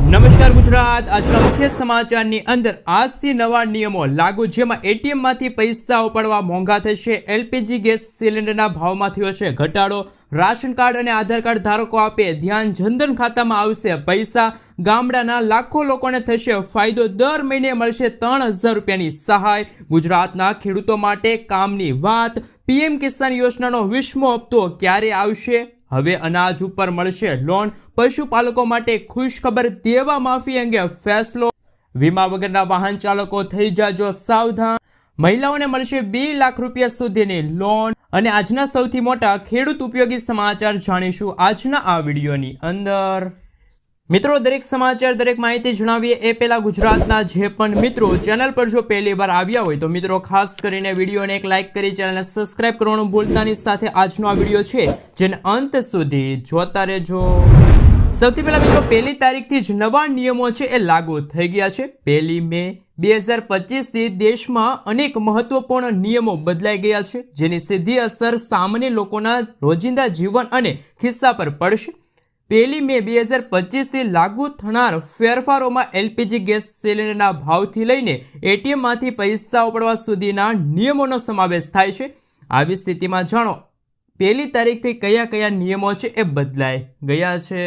નમસ્કાર ગુજરાત। આજના મુખ્ય સમાચારની અંદર આજથી નવા નિયમો લાગુ, જેમાં એટીએમ માંથી પૈસા ઉપાડવા મોંઘા થશે। એલપીજી ગેસ સિલિન્ડરના ભાવમાં થયો છે ઘટાડો। રાશન કાર્ડ અને આધાર કાર્ડ ધારકો આપે ધ્યાન, જનધન ખાતામાં આવશે પૈસા। ગામડાના લાખો લોકોને થશે ફાયદો, દર મહિને મળશે 3000 રૂપિયાની સહાય। ગુજરાતના ખેડૂતો માટે કામની વાત, પીએમ કિસાન યોજનાનો 20મો હપ્તો ક્યારે આવશે? હવે અનાજ ઉપર મળશે લોન। પશુપાલકો માટે ખુશખબર, દેવા માફી અંગે ફેસલો। વીમા વગરના વાહન ચાલકો થઈ જાજો સાવધાન। મહિલાઓને મળશે 2 લાખ રૂપિયા સુધીની લોન। અને આજના સૌથી મોટા ખેડૂત ઉપયોગી સમાચાર જાણીશું આજના આ વિડીયોની અંદર। મિત્રો, દરેક સમાચાર, દરેક માહિતી જણાવીએ એ પહેલા ગુજરાતના જે પણ મિત્રો ચેનલ પર જો પહેલી વાર આવ્યા હોય તો મિત્રો ખાસ કરીને વિડીયોને એક લાઇક કરી ચેનલને સબસ્ક્રાઇબ કરવાનું ભૂલતા નહીં। સાથે આજનો આ વિડીયો છે જેને અંત સુધી જોતા રહેજો। સૌથી પહેલા મિત્રો, 1 તારીખથી જ નવા નિયમો છે એ લાગુ થઈ ગયા છે। 1 મે 2025 થી દેશમાં અનેક મહત્વપૂર્ણ નિયમો બદલાઈ ગયા છે, જેની સીધી અસર સામાન્ય લોકોના રોજિંદા જીવન અને ખિસ્સા પર પડશે। 1 મે 2025 થી લાગુ થનાર ફેરફારોમાં એલપીજી ગેસ સિલિન્ડરના ભાવથી લઈને એટીએમ માંથી પૈસા ઉપાડવા સુધીના નિયમોનો સમાવેશ થાય છે। આવી સ્થિતિમાં જાણો 1 તારીખથી કયા કયા નિયમો છે એ બદલાઈ ગયા છે।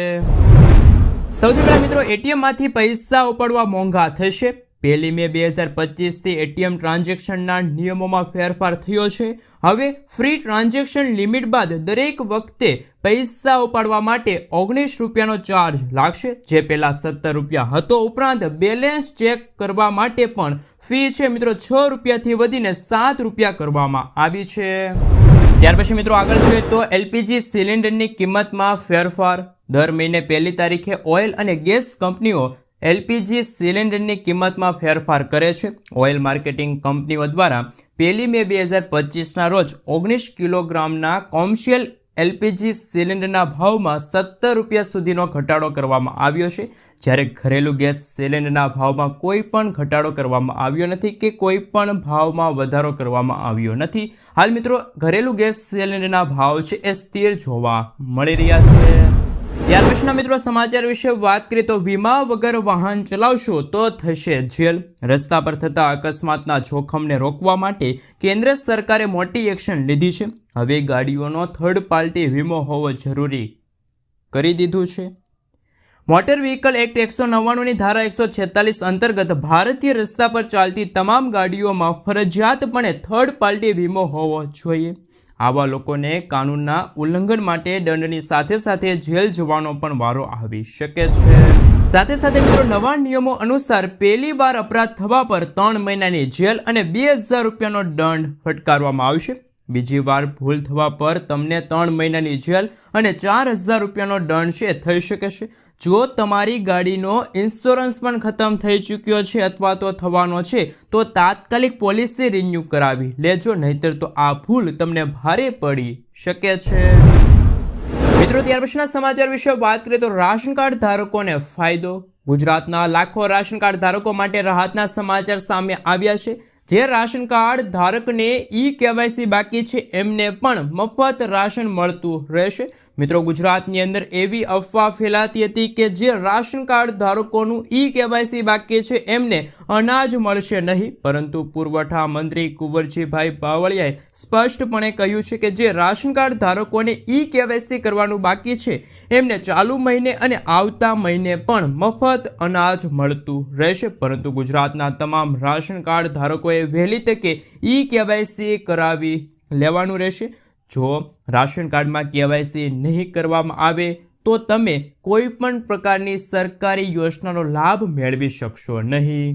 સૌથી પહેલા મિત્રો, એટીએમ માંથી પૈસા ઉપાડવા મોંઘા થશે। 1 મે 2025 થી એટીએમ ટ્રાન્ઝેક્શનના નિયમોમાં ફેરફાર થયો છે। હવે ફ્રી ટ્રાન્ઝેક્શન લિમિટ બાદ દરેક વખતે પૈસા ઉપાડવા માટે 19 રૂપિયાનો ચાર્જ લાગશે, જે પહેલા 17 રૂપિયા હતો। ઉપરાંત બેલેન્સ ચેક કરવા માટે પણ ફી છે મિત્રો 6 રૂપિયાથી વધીને 7 રૂપિયા કરવામાં આવી છે। ત્યાર પછી મિત્રો આગળ જોઈએ તો એલપીજી સિલિન્ડરની કિંમતમાં ફેરફાર। દર મહિને 1 તારીખે ઓઇલ અને ગેસ કંપનીઓ એલપીજી સિલિન્ડરની કિંમતમાં ફેરફાર કરે છે। ઓઇલ માર્કેટિંગ કંપનીઓ દ્વારા 1 મે 2025ના રોજ 19 કિલોગ્રામના કોમર્શિયલ એલપીજી સિલિન્ડરના ભાવમાં 17 રૂપિયા સુધીનો ઘટાડો કરવામાં આવ્યો છે, જ્યારે ઘરેલું ગેસ સિલિન્ડરના ભાવમાં કોઈ પણ ઘટાડો કરવામાં આવ્યો નથી કે કોઈ પણ ભાવમાં વધારો કરવામાં આવ્યો નથી। હાલ મિત્રો ઘરેલું ગેસ સિલિન્ડરના ભાવ છે એ સ્થિર જોવા મળી રહ્યા છે। ત્યાર પછીના મિત્રો સમાચાર વિશે વાત કરીએ તો વીમા વગર વાહન ચલાવશો તો થશે જેલ। રસ્તા પર થતા અકસ્માતના જોખમને રોકવા માટે કેન્દ્ર સરકારે મોટી એક્શન લીધી છે। હવે ગાડીઓનો થર્ડ પાર્ટી વીમો હોવો જરૂરી કરી દીધું છે। મોટર વ્હીકલ એક્ટ 199ની ધારા 146 અંતર્ગત ભારતીય રસ્તા પર ચાલતી તમામ ગાડીઓમાં ફરજિયાતપણે થર્ડ પાર્ટી વીમો હોવો જોઈએ। આવા લોકોને કાનૂનના ઉલ્લંઘન માટે દંડની સાથે સાથે જેલ જવાનો પણ વારો આવી શકે છે। સાથે સાથે મિત્રો નવા નિયમો અનુસાર પહેલી વાર અપરાધ થવા પર 3 મહિનાની જેલ અને 2000 રૂપિયાનો દંડ ફટકારવામાં આવશે। બીજી વાર ભૂલ થવા પર તમને 3 મહિનાની જેલ અને 4000 રૂપિયાનો દંડ છે થઈ શકે છે। જો તમારી ગાડીનો ઇન્સ્યોરન્સ પણ ખતમ થઈ ચૂક્યો છે અથવા તો થવાનો છે તો તાત્કાલિક પોલિસી રિન્યૂ કરાવી લેજો, નહીતર તો આ ભૂલ તમને ભારે પડી શકે છે। મિત્રો, ત્યાર પછીના સમાચાર વિશે વાત કરીએ તો રાશન કાર્ડ ધારકોને ફાયદો। ગુજરાતના લાખો રાશન કાર્ડ ધારકો માટે રાહતના સમાચાર સામે આવ્યા છે। જે રાશન કાર્ડ ધારકને KYC બાકી છે એમને પણ મફત રાશન મળતું રહેશે। મિત્રો, ગુજરાતની અંદર એવી અફવા ફેલાતી હતી કે જે રાશન કાર્ડ ધારકોનું KYC બાકી છે એમને અનાજ મળશે નહીં, પરંતુ પુરવઠા મંત્રી કુંવરજીભાઈ બાવળિયાએ સ્પષ્ટપણે કહ્યું છે કે જે રાશન કાર્ડ ધારકોને KYC કરવાનું બાકી છે એમને ચાલુ મહિને અને આવતા મહિને પણ મફત અનાજ મળતું રહેશે। પરંતુ ગુજરાતના તમામ રાશન કાર્ડ ધારકોએ વહેલી તકે KYC કરાવી લેવાનું રહેશે। જો રાશન કાર્ડમાં KYC નહીં કરવામાં આવે તો તમે કોઈ પણ પ્રકારની સરકારી યોજનાનો લાભ મેળવી શકશો નહીં।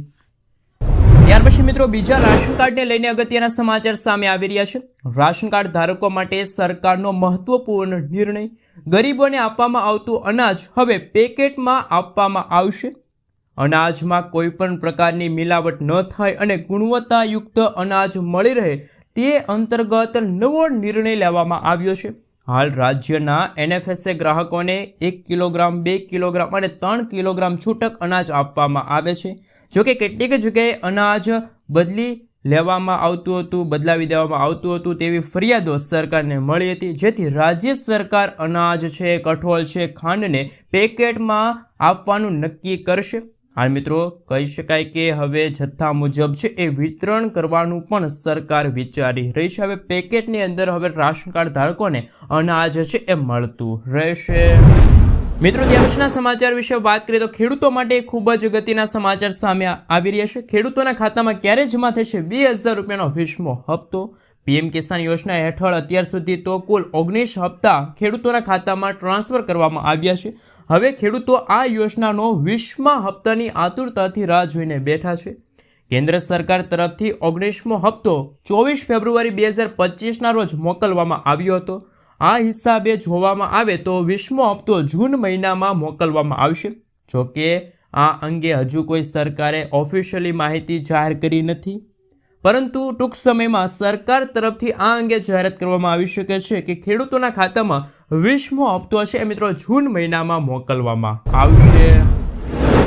ત્યાર પછી મિત્રો બીજા રાશન કાર્ડને લઈને અગત્યના સમાચાર સામે આવી રહ્યા છે। રાશન કાર્ડ ધારકો માટે સરકારનો મહત્વપૂર્ણ નિર્ણય। ગરીબોને આપવામાં આવતું અનાજ હવે પેકેટમાં આપવામાં આવશે। અનાજમાં કોઈ પણ પ્રકારની મિલાવટ ન થાય અને ગુણવત્તાયુક્ત અનાજ મળી રહે તે અંતર્ગત નવો નિર્ણય લેવામાં આવ્યો છે। હાલ રાજ્યના NFSA ગ્રાહકોને 1 કિલોગ્રામ, 2 કિલોગ્રામ અને 3 કિલોગ્રામ છૂટક અનાજ આપવામાં આવે છે। જોકે કેટલીક જગ્યાએ અનાજ બદલાવી દેવામાં આવતું હતું તેવી ફરિયાદો સરકારને મળી હતી, જેથી રાજ્ય સરકાર અનાજ છે, કઠોળ છે, ખાંડને પેકેટમાં આપવાનું નક્કી કરશે। હાલ મિત્રો કહી શકાય કે હવે જથ્થા મુજબ છે એ વિતરણ કરવાનું પણ સરકાર વિચારી રહી છે। હવે પેકેટની અંદર હવે રાશન કાર્ડ ધારકોને અનાજ છે એ મળતું રહેશે। મિત્રો ત્યાર પછીના સમાચાર વિશે વાત કરીએ તો ખેડૂતો માટે ખૂબ જ અગત્યના સમાચાર સામે આવી રહ્યા છે। ખેડૂતોના ખાતામાં ક્યારે જમા થશે 20,000 રૂપિયાનો 20મો હપ્તો। પીએમ કિસાન યોજના હેઠળ અત્યાર સુધી તો કુલ 19 હપ્તા ખેડૂતોના ખાતામાં ટ્રાન્સફર કરવામાં આવ્યા છે। હવે ખેડૂતો આ યોજનાનો 20મા હપ્તાની આતુરતાથી રાહ જોઈને બેઠા છે। કેન્દ્ર સરકાર તરફથી 19મો હપ્તો 24 ફેબ્રુઆરી 2025ના રોજ મોકલવામાં આવ્યો હતો। આ હિસાબે જોવામાં આવે તો 20મો હપ્તો જૂન મહિનામાં મોકલવામાં આવશે। જોકે આ અંગે હજુ કોઈ સરકારે ઓફિશિયલી માહિતી જાહેર કરી નથી, પરંતુ ટૂંક સમયમાં સરકાર તરફથી આ અંગે જાહેરાત કરવામાં આવી શકે છે કે ખેડૂતોના ખાતામાં 20મો હપ્તો છે મિત્રો જૂન મહિનામાં મોકલવામાં આવશે।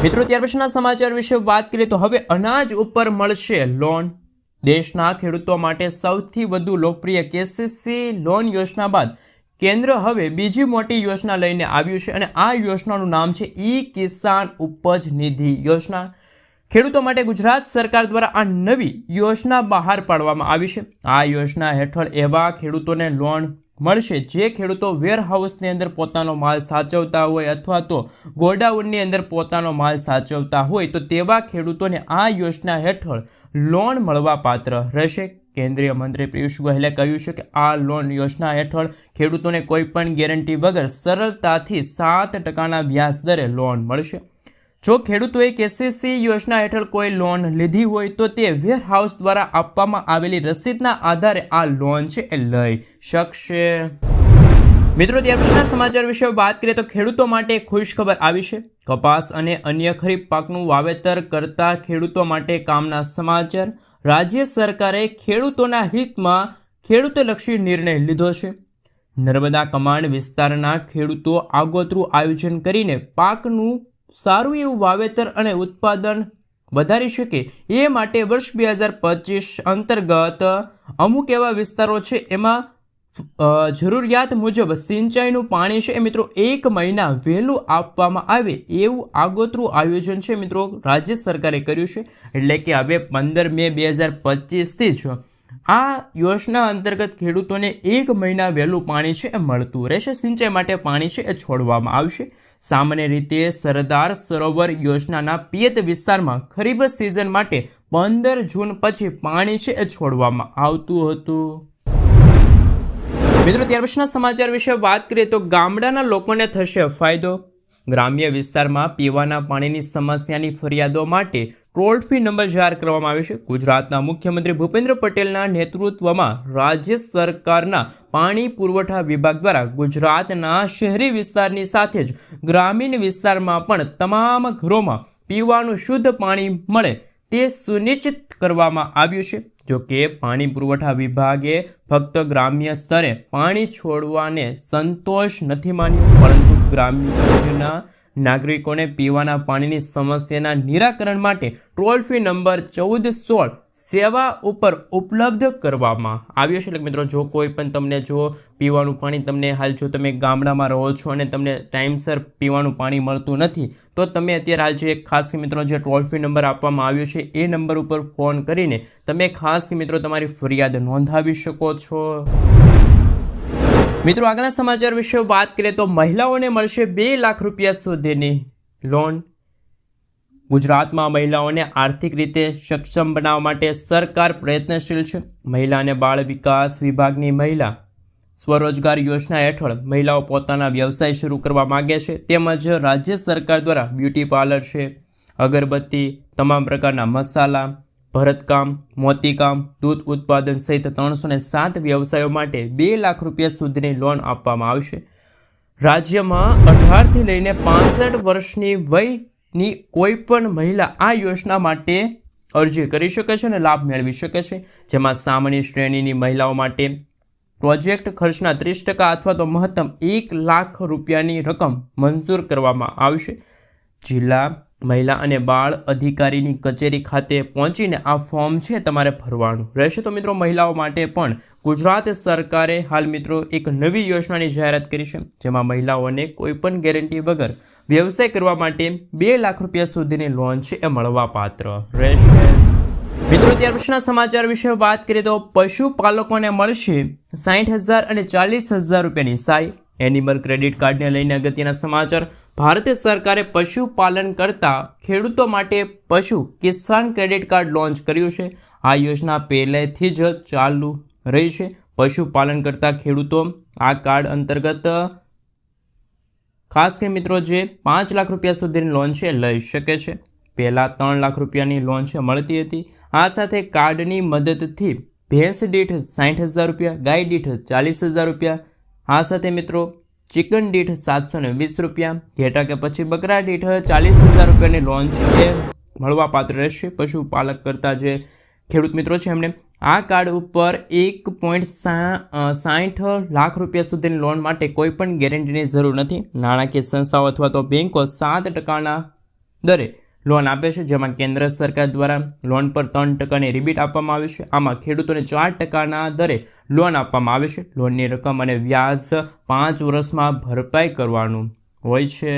મિત્રો ત્યાર પછીના સમાચાર વિશે વાત કરીએ તો હવે અનાજ ઉપર મળશે લોન। દેશના ખેડૂતો માટે સૌથી વધુ લોકપ્રિય કેસીસી લોન યોજના બાદ કેન્દ્ર હવે બીજી મોટી યોજના લઈને આવ્યું છે અને આ યોજનાનું નામ છે ઈ કિસાન ઉપજ નિધિ યોજના। ખેડૂતો માટે ગુજરાત સરકાર દ્વારા આ નવી યોજના બહાર પાડવામાં આવી છે। આ યોજના હેઠળ એવા ખેડૂતોને લોન મળશે જે ખેડૂતો વેરહાઉસની અંદર પોતાનો માલ સાચવતા હોય અથવા તો ગોડાઉનની અંદર પોતાનો માલ સાચવતા હોય તો તેવા ખેડૂતોને આ યોજના હેઠળ લોન મળવા પાત્ર રહેશે। કેન્દ્રીય મંત્રી પિયુષ ગોયલે કહ્યું છે કે આ લોન યોજના હેઠળ ખેડૂતોને કોઈ પણ ગેરંટી વગર સરળતાથી 7% વ્યાજ દરે લોન મળશે। જો ખેડૂતોએ કેસીસી યોજના હેઠળ કોઈ લોન લીધી હોય તો તે વેરહાઉસ દ્વારા આપવામાં આવેલી રસીદના આધારે આ લોન છે એ લઈ શકશે। મિત્રો ત્યાર પછીના સમાચાર વિશે વાત કરીએ તો ખેડૂતો માટે ખુશ ખબર આવી છે। કપાસ અને અન્ય ખરીફ પાકનું વાવેતર કરતા ખેડૂતો માટે કામના સમાચાર। રાજ્ય સરકારે ખેડૂતોના હિતમાં ખેડૂતલક્ષી નિર્ણય લીધો છે। નર્મદા કમાન્ડ વિસ્તારના ખેડૂતો આગોતરું આયોજન કરીને પાકનું સારું એવું વાવેતર અને ઉત્પાદન વધારી શકે એ માટે વર્ષ 2025 અંતર્ગત અમુક એવા વિસ્તારો છે એમાં જરૂરિયાત મુજબ સિંચાઈનું પાણી છે એ મિત્રો 1 મહિના વહેલું આપવામાં આવે એવું આગોતરું આયોજન છે મિત્રો રાજ્ય સરકારે કર્યું છે। એટલે કે હવે 15 મે 2025થી જ આ યોજના અંતર્ગત ખેડૂતોને 1 મહિના વહેલું પાણી છે એ મળતું રહેશે। સિંચાઈ માટે પાણી છે એ છોડવામાં આવશે। સામાન્ય રીતે સરદાર સરોવર યોજનાના પિયત વિસ્તારમાં ખરીફ સિઝન માટે 15 જૂન પછી પાણી છે એ છોડવામાં આવતું હતું। મિત્રો ત્યાર પછીના સમાચાર વિશે વાત કરીએ તો ગામડાના લોકોને થશે ફાયદો। ગ્રામ્ય વિસ્તારમાં પીવાના પાણીની સમસ્યાની ફરિયાદો માટે ટોલ ફ્રી નંબર જાહેર કરવામાં આવ્યો છે। ગુજરાતના મુખ્યમંત્રી ભૂપેન્દ્ર પટેલના નેતૃત્વમાં રાજ્ય સરકારના પાણી પુરવઠા વિભાગ દ્વારા ગુજરાતના શહેરી વિસ્તારની સાથે જ ગ્રામીણ વિસ્તારમાં પણ તમામ ઘરોમાં પીવાનું શુદ્ધ પાણી મળે તે સુનિશ્ચિત કરવામાં આવ્યું છે। જો કે પાણી પુરવઠા વિભાગે ફક્ત ગ્રામ્ય સ્તરે પાણી છોડવાને સંતોષ નથી માન્યો, પરંતુ ગ્રામ્યના નાગરિકોને પીવાના પાણીની સમસ્યાના નિરાકરણ માટે ટોલ ફ્રી નંબર 1416 સેવા ઉપર ઉપલબ્ધ કરવામાં આવ્યો છે। એટલે મિત્રો જો કોઈ પણ તમને જો પીવાનું પાણી તમને હાલ જો તમે ગામડામાં રહો છો અને તમને ટાઈમસર પીવાનું પાણી મળતું નથી તો તમે અત્યારે હાલ જે ખાસ મિત્રો જે ટોલ ફ્રી નંબર આપવામાં આવ્યો છે એ નંબર ઉપર ફોન કરીને તમે ખાસ મિત્રો તમારી ફરિયાદ નોંધાવી શકો છો। મિત્રો આગળના સમાચાર વિશે વાત કરીએ તો મહિલાઓને મળશે 2 લાખ રૂપિયા સુધીની લોન। ગુજરાતમાં મહિલાઓને આર્થિક રીતે સક્ષમ બનાવવા માટે સરકાર પ્રયત્નશીલ છે। મહિલા અને બાળ વિકાસ વિભાગની મહિલા સ્વરોજગાર યોજના હેઠળ મહિલાઓ પોતાના વ્યવસાય શરૂ કરવા માગે છે, તેમજ રાજ્ય સરકાર દ્વારા બ્યુટી પાર્લર છે, અગરબત્તી, તમામ પ્રકારના મસાલા, ભરતકામ, મોતીકામ, દૂધ ઉત્પાદન સહિત 307 વ્યવસાયો માટે 2 લાખ રૂપિયા સુધીની લોન આપવામાં આવશે। રાજ્યમાં 18થી લઈને 65 વર્ષની વયની કોઈ પણ મહિલા આ યોજના માટે અરજી કરી શકે છે અને લાભ મેળવી શકે છે, જેમાં સામાન્ય શ્રેણીની મહિલાઓ માટે પ્રોજેક્ટ ખર્ચના 30% અથવા તો મહત્તમ 1 લાખ રૂપિયાની રકમ મંજૂર કરવામાં આવશે। જિલ્લા મહિલા અને બાળ અધિકારીની કચેરી ખાતે પહોંચીને આ ફોર્મ છે તમારે ભરવાનું રહેશે. તો મિત્રો મહિલાઓ માટે પણ ગુજરાત સરકારે હાલ મિત્રો એક નવી યોજનાની જાહેરાત કરી છે, જેમાં મહિલાઓને કોઈપણ ગેરંટી વગર વ્યવસાય કરવા માટે 2 લાખ રૂપિયા સુધીની લોન છે એ મળવાપાત્ર રહેશે. મિત્રો ત્યાર પછીના સમાચાર વિશે વાત કરીએ તો પશુપાલકોને મળશે 60,000 અને 40,000 રૂપિયાની સહાય. એનિમલ ક્રેડિટ કાર્ડને લઈને અગત્યના સમાચાર. ભારત સરકારે પશુપાલન કરતા ખેડૂતો માટે પશુ કિસાન ક્રેડિટ કાર્ડ લોન્ચ કર્યું છે. આ યોજના પહેલેથી જ ચાલુ રહી છે. પશુપાલન કરતા ખેડૂતો આ કાર્ડ અંતર્ગત ખાસ કે મિત્રો જે 5 લાખ રૂપિયા સુધીની લોન છે લઈ શકે છે. પહેલાં 3 લાખ રૂપિયાની લોન છે મળતી હતી. આ સાથે કાર્ડની મદદથી ભેંસ દીઠ 60,000 રૂપિયા, ગાય દીઠ 40,000 રૂપિયા, આ સાથે મિત્રો ચિકન દીઠ 720 રૂપિયા, ઘેટા કે પછી બકરા દીઠ 40,000 રૂપિયાની લોન છે એ મળવાપાત્ર રહેશે. પશુપાલક કરતા જે ખેડૂત મિત્રો છે એમને આ કાર્ડ ઉપર 1.60 લાખ રૂપિયા સુધીની લોન માટે કોઈ પણ ગેરંટીની જરૂર નથી. નાણાકીય સંસ્થાઓ અથવા તો બેંકો 7% દરે લોન આપે છે, જેમાં કેન્દ્ર સરકાર દ્વારા લોન પર 3% રિબીટ આપવામાં આવે છે. આમાં ખેડૂતોને 4% દરે લોન આપવામાં આવે છે. લોનની રકમ અને વ્યાજ 5 વર્ષમાં ભરપાઈ કરવાનું હોય છે.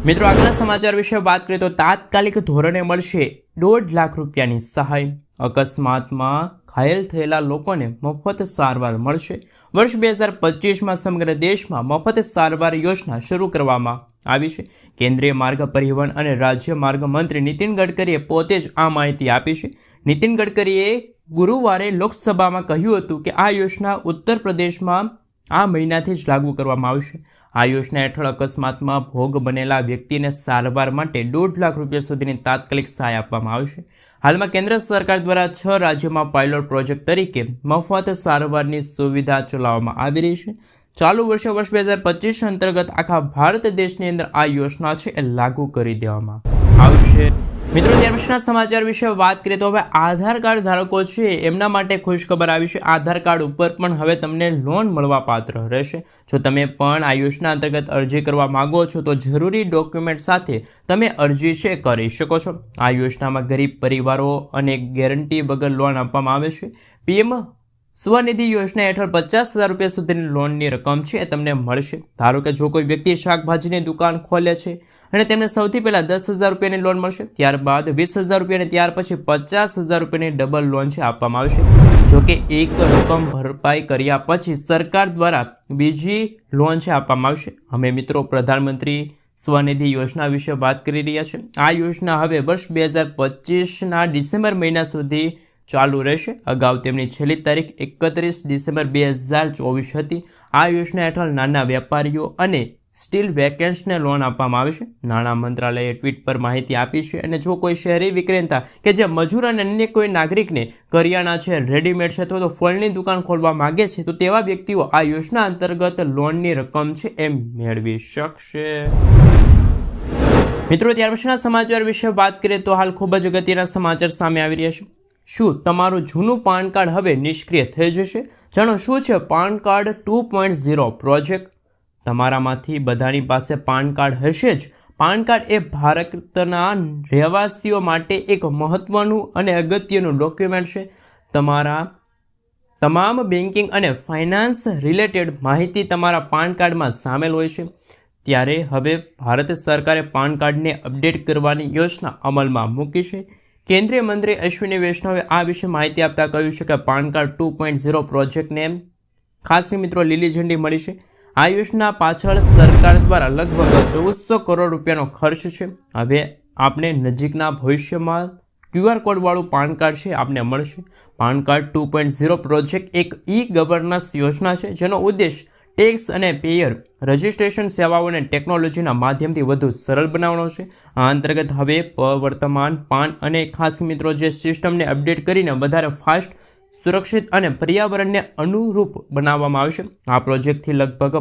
મિત્રો આગળના સમાચાર વિશે વાત કરીએ તો તાત્કાલિક ધોરણે મળશે 1.5 લાખ રૂપિયાની સહાય. અકસ્માતમાં ઘાયલ થયેલા લોકોને મફત સારવાર મળશે. વર્ષ 2025માં સમગ્ર દેશમાં મફત સારવાર યોજના શરૂ કરવામાં આવી છે. કેન્દ્રીય માર્ગ પરિવહન અને રાજ્ય માર્ગ મંત્રી નીતિન ગડકરીએ પોતે જ આ માહિતી આપી છે. નીતિન ગડકરીએ ગુરુવારે લોકસભામાં કહ્યું હતું કે આ યોજના ઉત્તર પ્રદેશમાં આ મહિનાથી જ લાગુ કરવામાં આવશે. આ યોજના હેઠળ અકસ્માતમાં ભોગ બનેલા વ્યક્તિને સારવાર માટે 1.5 લાખ રૂપિયા સુધીની તાત્કાલિક સહાય આપવામાં આવશે. હાલમાં કેન્દ્ર સરકાર દ્વારા 6 રાજ્યોમાં પાયલોટ પ્રોજેક્ટ તરીકે મફત સારવારની સુવિધા ચલાવવામાં આવી રહી છે. ચાલુ વર્ષે વર્ષ 2025 અંતર્ગત આખા ભારત દેશની અંદર આ યોજના છે એ લાગુ કરી દેવામાં આવશે. મિત્રો ત્યાર પછીના સમાચાર વિશે વાત કરીએ તો હવે આધાર કાર્ડ ધારકો છે એમના માટે ખુશખબર આવી છે. આધાર કાર્ડ ઉપર પણ હવે તમને લોન મળવાપાત્ર રહેશે. જો તમે પણ આ યોજના અંતર્ગત અરજી કરવા માંગો છો તો જરૂરી ડોક્યુમેન્ટ સાથે તમે અરજી છે કરી શકો છો. આ યોજનામાં ગરીબ પરિવારો અને ગેરંટી વગર લોન આપવામાં આવે છે. પીએમ સ્વનિધિ યોજના હેઠળ 50,000 રૂપિયા સુધીની લોનની રકમ છે એ તમને મળશે. ધારો કે જો કોઈ વ્યક્તિ શાકભાજીની દુકાન ખોલે છે અને તેમને સૌથી પહેલાં 10,000 રૂપિયાની લોન મળશે, ત્યારબાદ 20,000 રૂપિયાની, ત્યાર પછી 50,000 રૂપિયાની ડબલ લોન છે આપવામાં આવશે. જોકે એક રકમ ભરપાઈ કર્યા પછી સરકાર દ્વારા બીજી લોન છે આપવામાં આવશે. અમે મિત્રો પ્રધાનમંત્રી સ્વનિધિ યોજના વિશે વાત કરી રહ્યા છીએ. આ યોજના હવે વર્ષ 2025ના ડિસેમ્બર મહિના સુધી ચાલુ રહેશે. અગાઉ તેમની છેલ્લી તારીખ 31 ડિસેમ્બર 2024 હતી. આ યોજના હેઠળ નાના વેપારીઓ અને સ્ટીલ વેકેન્ટ્સને લોન આપવામાં આવે છે. નાણાં મંત્રાલયે ટ્વીટ પર માહિતી આપી છે. અને જો કોઈ શહેરી વિક્રેતા કે જે મજૂર અને અન્ય કોઈ નાગરિકને કરિયાણા છે, રેડીમેડ છે અથવા તો ફળની દુકાન ખોલવા માંગે છે તો તેવા વ્યક્તિઓ આ યોજના અંતર્ગત લોનની રકમ છે એમ મેળવી શકશે. મિત્રો ત્યાર પછીના સમાચાર વિશે વાત કરીએ તો હાલ ખૂબ જ અગત્યના સમાચાર સામે આવી રહ્યા છે. શું તમારું જૂનું પાન કાર્ડ હવે નિષ્ક્રિય થઈ જશે? જાણો શું છે પાન કાર્ડ 2.0 પ્રોજેક્ટ. તમારામાંથી બધાની પાસે પાન કાર્ડ હશે જ. પાન કાર્ડ એ ભારતના રહેવાસીઓ માટે એક મહત્વનું અને અગત્યનું ડોક્યુમેન્ટ છે. તમારા તમામ બેન્કિંગ અને ફાઇનાન્સ રિલેટેડ માહિતી તમારા પાન કાર્ડમાં સામેલ હોય છે. ત્યારે હવે ભારત સરકારે પાન કાર્ડને અપડેટ કરવાની યોજના અમલમાં મૂકી છે. કેન્દ્રીય મંત્રી અશ્વિની વૈષ્ણવે આ વિશે માહિતી આપતા કહ્યું છે કે પાન કાર્ડ 2.0 પ્રોજેક્ટને ખાસ મિત્રો લીલી ઝંડી મળી છે. આ યોજના પાછળ સરકાર દ્વારા લગભગ 1400 કરોડ રૂપિયાનો ખર્ચ છે. હવે આપને નજીકના ભવિષ્યમાં QR કોડવાળું પાન કાર્ડ છે આપને મળશે. પાન કાર્ડ 2.0 પ્રોજેક્ટ એક ગવર્નન્સ યોજના છે જેનો ઉદ્દેશ ટેક્સ અને પેયર રજિસ્ટ્રેશન સેવાઓને ટેકનોલોજીના માધ્યમથી વધુ સરળ બનાવવાનો છે. આ અંતર્ગત હવે વર્તમાન પાન અને ખાસ મિત્રો જે સિસ્ટમને અપડેટ કરીને વધારે ફાસ્ટ, સુરક્ષિત અને પર્યાવરણને અનુરૂપ બનાવવામાં આવશે. આ પ્રોજેક્ટથી લગભગ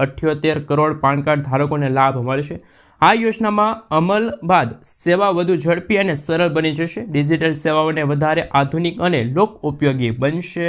78 કરોડ પાન કાર્ડ ધારકોને લાભ મળશે. આ યોજનામાં અમલ બાદ સેવા વધુ ઝડપી અને સરળ બની જશે. ડિજિટલ સેવાઓને વધારે આધુનિક અને લોક ઉપયોગી બનશે.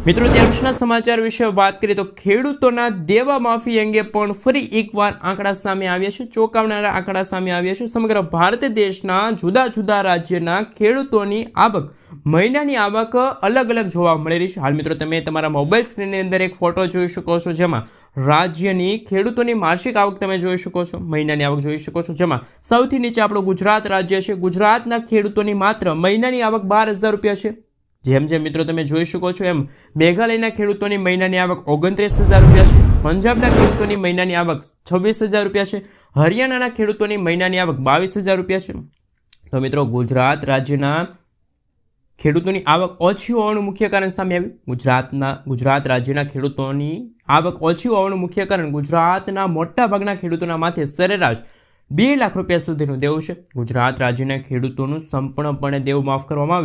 મિત્રો ત્યાર પછીના સમાચાર વિશે વાત કરીએ તો ખેડૂતોના દેવા માફી અંગે પણ ફરી એકવાર આંકડા સામે આવ્યા છે. ચોંકાવનારા આંકડા સામે આવ્યા છે. સમગ્ર ભારત દેશના જુદા જુદા રાજ્યના ખેડૂતોની આવક, મહિનાની આવક અલગ અલગ જોવા મળી રહી છે. હાલ મિત્રો તમે તમારા મોબાઈલ સ્ક્રીનની અંદર એક ફોટો જોઈ શકો છો, જેમાં રાજ્યની ખેડૂતોની માસિક આવક તમે જોઈ શકો છો, મહિનાની આવક જોઈ શકો છો. જેમાં સૌથી નીચે આપણું ગુજરાત રાજ્ય છે. ગુજરાતના ખેડૂતોની માત્ર મહિનાની આવક 12,000 રૂપિયા છે. જેમ જેમ મિત્રો તમે જોઈ શકો છો એમ મેઘાલયના ખેડૂતોની મહિનાની આવક 29,000 રૂપિયા છે. પંજાબના ખેડૂતોની મહિનાની આવક 26,000 રૂપિયા છે. હરિયાણાના ખેડૂતોની મહિનાની આવક 22,000 રૂપિયા છે. તો મિત્રો ગુજરાત રાજ્યના ખેડૂતોની આવક ઓછી હોવાનું મુખ્ય કારણ સામે આવ્યું. ગુજરાત રાજ્યના ખેડૂતોની આવક ઓછી હોવાનું મુખ્ય કારણ ગુજરાતના મોટા ભાગના ખેડૂતોના માથે સરેરાશ 2 લાખ રૂપિયા સુધીનું દેવું છે. ગુજરાત રાજ્યના ખેડૂતોનું સંપૂર્ણપણે દેવું માફ કરવામાં આવે